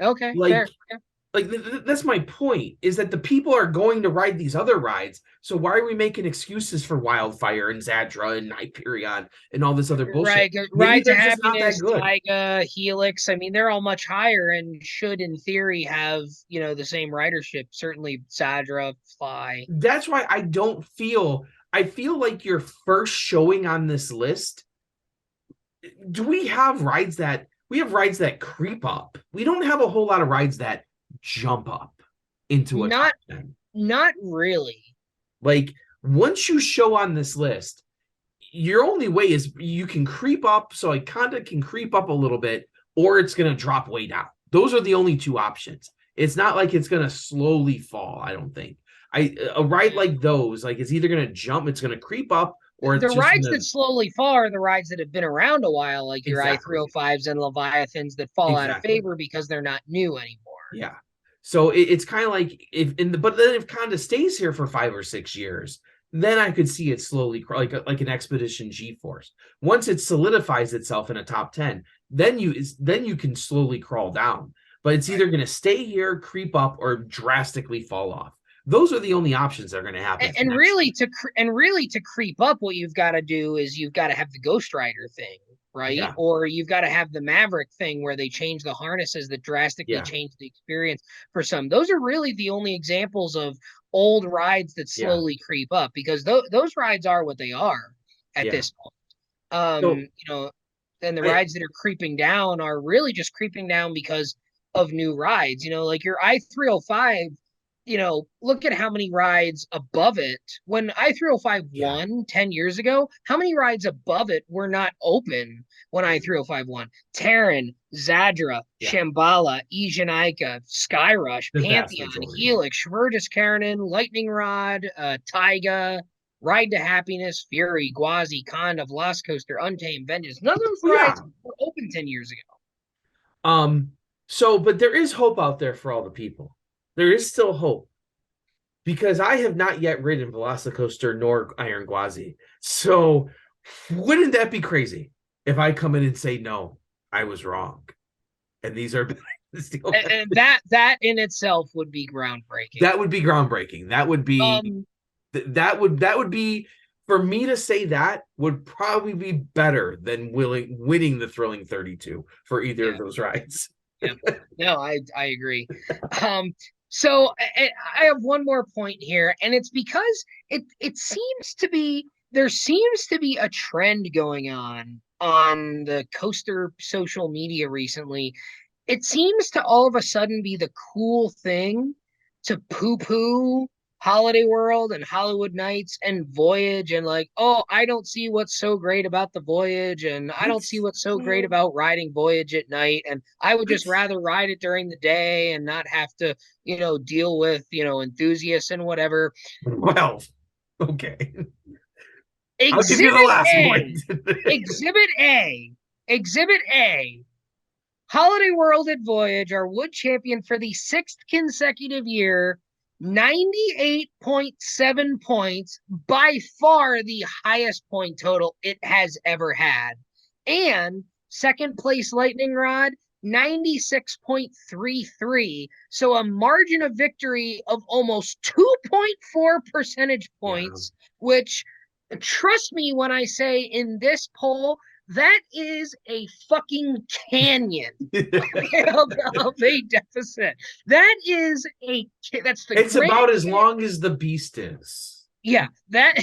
okay, like fair. Yeah. like that's my point, is that the people are going to ride these other rides. So why are we making excuses for Wildfire and Zadra and Hyperion and all this other bullshit? Right, Maybe Ride to they're just not that Happiness, good. Taiga, Helix. I mean, they're all much higher and should, in theory, have the same ridership. Certainly, Zadra, Fly. That's why I feel like your first showing on this list. Do we have rides that creep up? We don't have a whole lot of rides that jump up into a Not, top 10. not really. Like once you show on this list, your only way is you can creep up. So I kind of can creep up a little bit, or it's going to drop way down. Those are the only two options. It's not like it's going to slowly fall. I don't think a ride like those, like it's either going to jump, it's going to creep up, or it's The just rides gonna... that slowly fall are the rides that have been around a while, like your Exactly. I-305s and Leviathans that fall out of Exactly. favor because they're not new anymore. Yeah. So it's kind of like but then if Conda stays here for 5 or 6 years, then I could see it slowly like an Expedition G-Force. Once it solidifies itself in a top 10, then you can slowly crawl down. But it's either going to stay here, creep up, or drastically fall off. Those are the only options that are going to happen. And really to creep up, what you've got to do is you've got to have the Ghost Rider thing, right? Yeah. Or you've got to have the Maverick thing where they change the harnesses that drastically change the experience for some. Those are really the only examples of old rides that slowly creep up, because those rides are what they are at this point. And the rides that are creeping down are really just creeping down because of new rides. Like your I-305 look at how many rides above it. When I-305 Yeah. won 10 years ago, how many rides above it were not open when I-305 won? Terran, Zadra, Yeah. Shambhala, Ejanaika, Skyrush, The vast Pantheon, majority. Helix, Schwertis Karanen, Lightning Rod, Taiga, Ride to Happiness, Fury, Gwazi, Conda, Velocicoaster, Untamed, Vengeance. None of those rides were open 10 years ago. But there is hope out there for all the people. There is still hope because I have not yet ridden Velocicoaster nor Iron Gwazi. So wouldn't that be crazy if I come in and say, no, I was wrong? And these are and that in itself would be groundbreaking. That would be groundbreaking. That would be that would be, for me to say that would probably be better than winning the Thrilling 32 for either of those rides. Yeah. No, I agree. So I have one more point here, and it's because it seems to be there seems to be a trend going on the coaster social media recently. It seems to all of a sudden be the cool thing to poo-poo Holiday World and Hollywood Nights and Voyage, and like, oh, I don't see what's so great about the Voyage, and I don't see what's so great about riding Voyage at night, and I would just rather ride it during the day and not have to, deal with, enthusiasts and whatever. Well, okay. I'll give you Exhibit the last A. point. Exhibit A. Exhibit A. Holiday World at Voyage, our wood champion for the 6th consecutive year, 98.7 points, by far the highest point total it has ever had. And second place Lightning Rod, 96.33. So a margin of victory of almost 2.4 percentage points, which, trust me when I say in this poll, that is a fucking canyon of a deficit. It's about as long as the Beast is. Yeah, that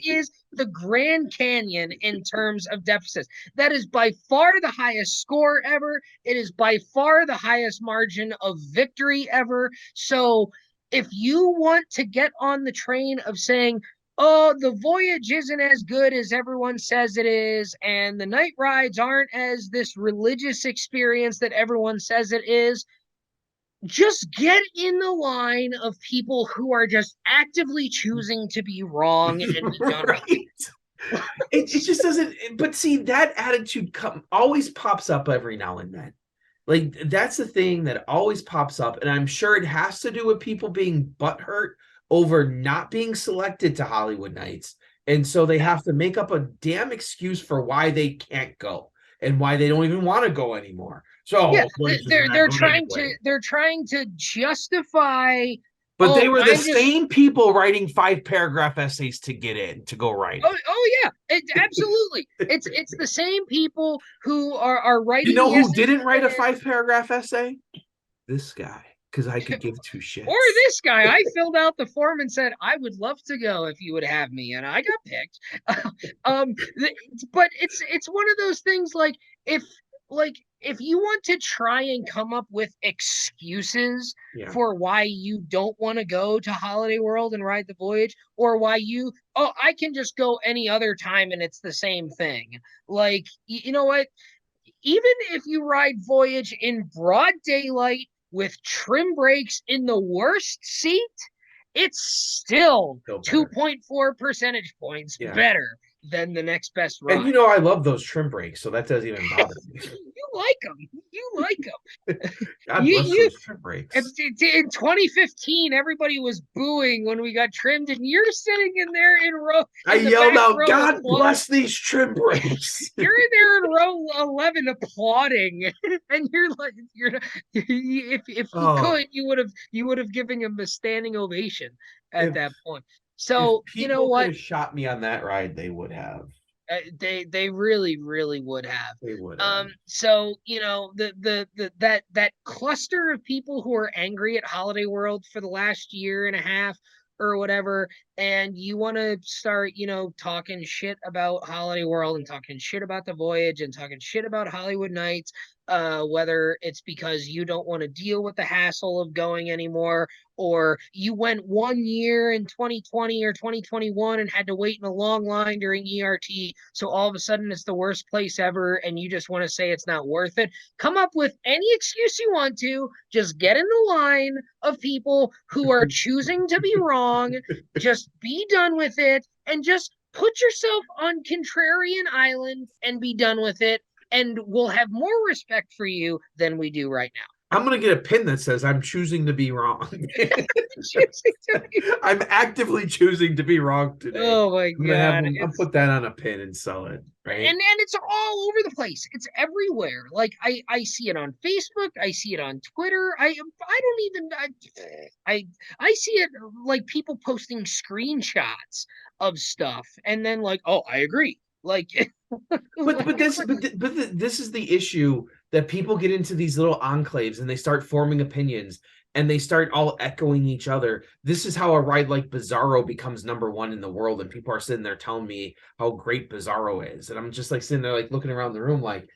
is the Grand Canyon in terms of deficits. That is by far the highest score ever. It is by far the highest margin of victory ever. So if you want to get on the train of saying, oh, the Voyage isn't as good as everyone says it is, and the night rides aren't as this religious experience that everyone says it is, just get in the line of people who are just actively choosing to be wrong and be done right. It just doesn't. But see, that attitude always pops up every now and then. Like, that's the thing that always pops up, and I'm sure it has to do with people being butthurt over not being selected to Hollywood Nights, and so they have to make up a damn excuse for why they can't go and why they don't even want to go anymore. So yeah, they're trying to justify. But they were the same people writing 5-paragraph essays to get in, to go write. Oh yeah, absolutely. It's the same people who are writing. You know who didn't write a 5-paragraph essay? This guy, because I could give two shits. Or this guy. I filled out the form and said I would love to go if you would have me, and I got picked. But it's one of those things like if you want to try and come up with excuses for why you don't want to go to Holiday World and ride the Voyage, or why I can just go any other time and it's the same thing. Like, you know what? Even if you ride Voyage in broad daylight with trim brakes in the worst seat, it's still 2.4 percentage points better than the next best ride. And I love those trim brakes, so that doesn't even bother me. You like them. God bless those trim brakes. In 2015, everybody was booing when we got trimmed, and you're sitting in there in row. I yelled out, "God bless these trim brakes." You're in there in row 11 applauding, and you're like, if you could, you would have given him a standing ovation at that point. So you know what? Could have shot me on that ride, they would have. They really would have. They would have. So that cluster of people who are angry at Holiday World for the last year and a half or whatever, and you want to start, talking shit about Holiday World and talking shit about the Voyage and talking shit about Hollywood Nights, whether it's because you don't want to deal with the hassle of going anymore, or you went 1 year in 2020 or 2021 and had to wait in a long line during ERT, so all of a sudden it's the worst place ever, and you just want to say it's not worth it. Come up with any excuse you want to. Just get in the line of people who are choosing to be wrong. Just be done with it and just put yourself on Contrarian Island and be done with it. And we'll have more respect for you than we do right now. I'm going to get a pin that says I'm choosing to be wrong. I'm actively choosing to be wrong today. Oh my God. I'll put that on a pin and sell it. Right. And it's all over the place. It's everywhere. Like I see it on Facebook. I see it on Twitter. I see it like people posting screenshots of stuff and then like, oh, I agree. Like, but this is the issue, that people get into these little enclaves and they start forming opinions and they start all echoing each other. This is how a ride like Bizarro becomes #1 in the world, and people are sitting there telling me how great Bizarro is, and I'm just like sitting there like looking around the room like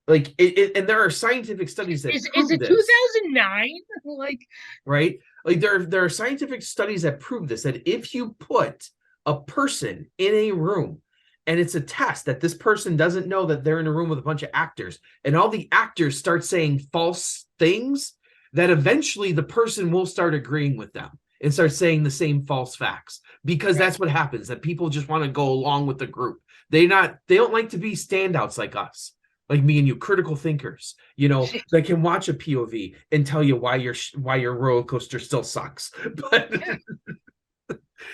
it. And there are scientific studies that is it 2009 like, right, like there are scientific studies that prove this, that if you put a person in a room and it's a test that this person doesn't know that they're in a room with a bunch of actors, and all the actors start saying false things, that eventually the person will start agreeing with them and start saying the same false facts, because that's what happens, that people just want to go along with the group. They don't like to be standouts like us, like me and you, critical thinkers, that can watch a POV and tell you why your roller coaster still sucks. But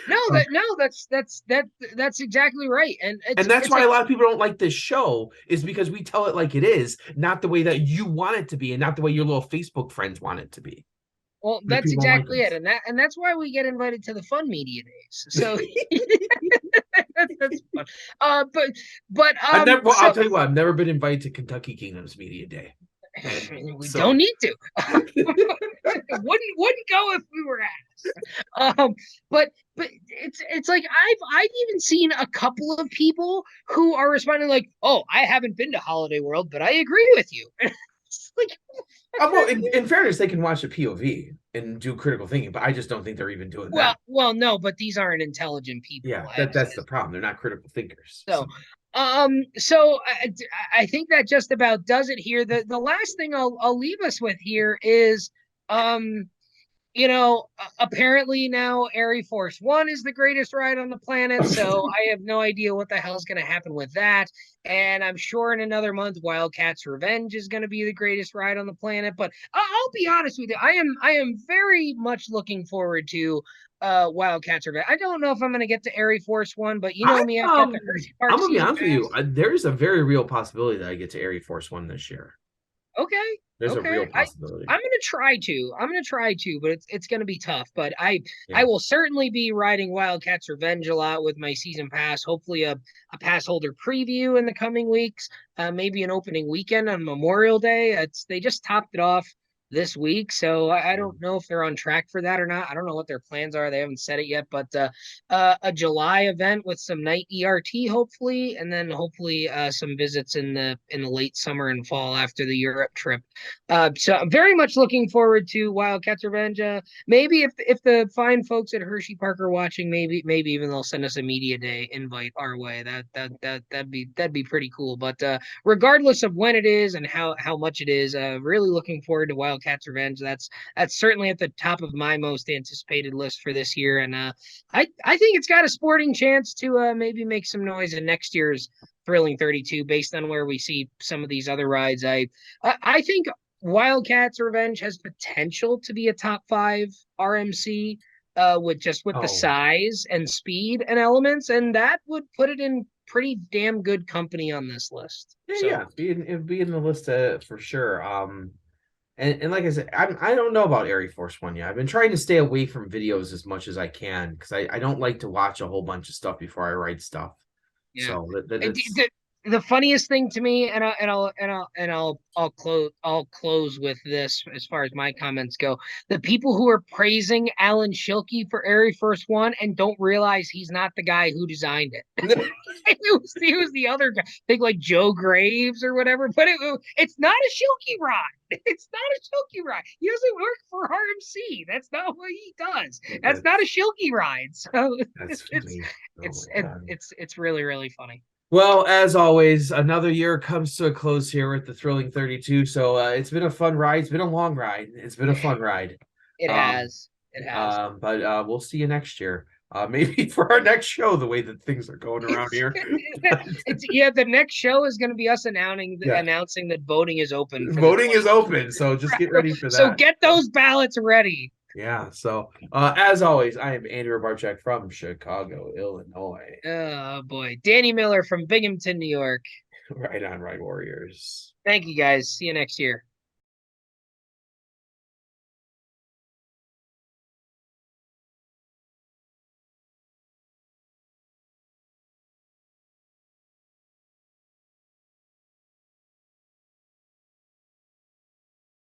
that's exactly right, and that's why a lot of people don't like this show, is because we tell it like it is, not the way that you want it to be, and not the way your little Facebook friends want it to be. Well, that's exactly it, and that's why we get invited to the fun media days. So that's fun. I'll tell you what, I've never been invited to Kentucky Kingdom's media day. We don't need to. wouldn't go if we were asked. But it's like I've even seen a couple of people who are responding like, "Oh, I haven't been to Holiday World, but I agree with you." It's like, well, in fairness, they can watch a POV and do critical thinking, but I just don't think they're even doing that. Well, no, but these aren't intelligent people. Yeah, that's the problem. They're not critical thinkers. So I think that just about does it here. The last thing I'll leave us with here is, apparently now Air Force One is the greatest ride on the planet. So I have no idea what the hell is going to happen with that. And I'm sure in another month, Wildcats Revenge is going to be the greatest ride on the planet. But I'll be honest with you, I am very much looking forward to Wildcats Revenge. I don't know if I'm going to get to Air Force One, but me, I've got the Hershey Park. I'm going to be honest with you. There's a very real possibility that I get to Air Force One this year. Okay. There's a real possibility. I'm going to try to, but it's going to be tough. But I will certainly be riding Wildcats Revenge a lot with my season pass. Hopefully a pass holder preview in the coming weeks. Maybe an opening weekend on Memorial Day. They just topped it off this week, so I don't know if they're on track for that or not. I don't know what their plans are. They haven't said it yet, but a July event with some night ERT hopefully, and then hopefully some visits in the late summer and fall after the Europe trip. So I'm very much looking forward to Wildcats Revenge. Maybe if the fine folks at Hershey Park are watching, maybe even they'll send us a media day invite our way. That'd be pretty cool. But regardless of when it is and how much it is, really looking forward to Wildcats Revenge. That's certainly at the top of my most anticipated list for this year, and I think it's got a sporting chance to maybe make some noise in next year's Thrilling 32 based on where we see some of these other rides. I think Wildcats Revenge has potential to be a top 5 RMC with the size and speed and elements, and that would put it in pretty damn good company on this list. It'd be in the list for sure. And like I said, I don't know about Air Force One yet. I've been trying to stay away from videos as much as I can because I don't like to watch a whole bunch of stuff before I write stuff. Yeah. So The funniest thing to me, I'll close with this as far as my comments go. The people who are praising Alan Schilke for Airy First One and don't realize he's not the guy who designed it. He was the other guy. Think like Joe Graves or whatever, but it's not a Schilke ride. It's not a Schilke ride. He doesn't work for RMC. That's not what he does. That's not a Schilke ride. So That's funny. it's really, really funny. Well, as always, another year comes to a close here with the Thrilling 32. So it's been a fun ride. It's been a long ride. It's been a fun ride. It has. But we'll see you next year. Maybe for our next show, the way that things are going around here. The next show is going to be us announcing that voting is open. Voting is open, so just get ready for that. So get those ballots ready. Yeah. So as always, I am Andrew Barczyk from Chicago, Illinois. Oh boy, Danny Miller from Binghamton, New York. Right on, right, Warriors. Thank you guys. See you next year.